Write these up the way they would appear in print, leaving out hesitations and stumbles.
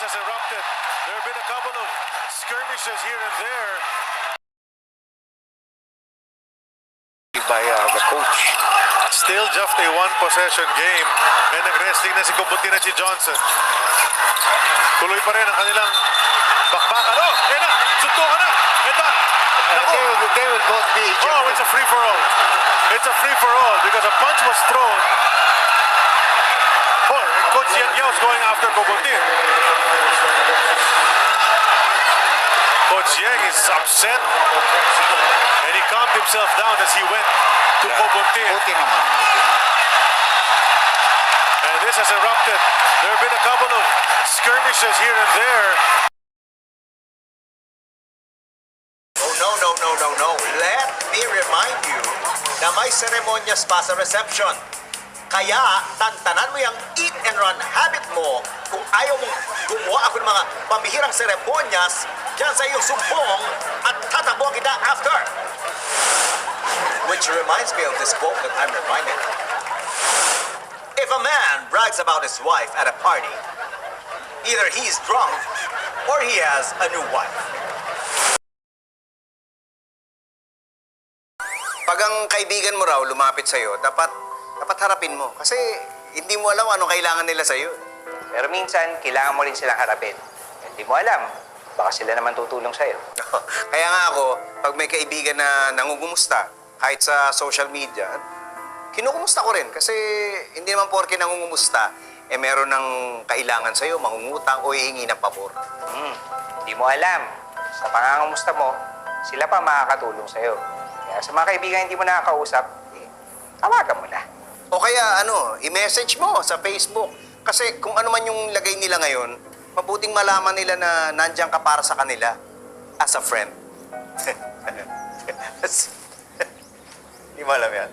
has erupted. There have been a couple of skirmishes here and there. By the coach. Still just a one-possession game. And nag-wrestling na si Kubuntin at si Johnson. Tuloy pa rin ang kanilang bakbakan. Oh, yan na! Suntukan na! Ito! They will both be each Oh, it's a free-for-all. It's a free-for-all because a punch was thrown. Oh, and Coach Yang Yao's going after Kubuntin. Coach Yang is upset. And he calmed himself down as he went to Kubuntin. Buti naman. And this has erupted. There have been a couple of skirmishes here and there. No. Let me remind you na may seremonyas pa sa reception. Kaya, tantanan mo yung eat and run habit mo kung ayaw mong gumawa ako ng mga pambihirang seremonyas dyan sa iyong sumbong at tatakbo kita after. Which reminds me of this quote that I'm reminded. If a man brags about his wife at a party, either he's drunk or he has a new wife. Pag ang kaibigan mo raw lumapit sa'yo, dapat harapin mo. Kasi hindi mo alam anong kailangan nila sa'yo. Pero minsan, kailangan mo rin silang harapin. Hindi mo alam. Baka sila naman tutulong sa'yo. Kaya nga ako, pag may kaibigan na nangungumusta, kahit sa social media, kinukumusta ko rin. Kasi hindi naman porke nangungumusta, meron ng kailangan sa'yo, mangungutang o hihingi ng pabor. Hindi mo alam. Sa pangangumusta mo, sila pa makakatulong sa'yo. Kaya sa mga kaibigan hindi mo nakakausap, tawagan mo na. O kaya i-message mo sa Facebook. Kasi kung ano man yung lagay nila ngayon, mabuting malaman nila na nandiyan ka para sa kanila as a friend. Hindi mo alam yan?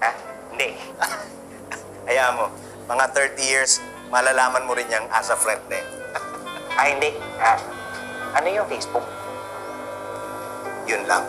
Ha? Hindi. Hayaan mo, mga 30 years, malalaman mo rin yung as a friend na yun. Hindi. Ano yung Facebook? Yun lang.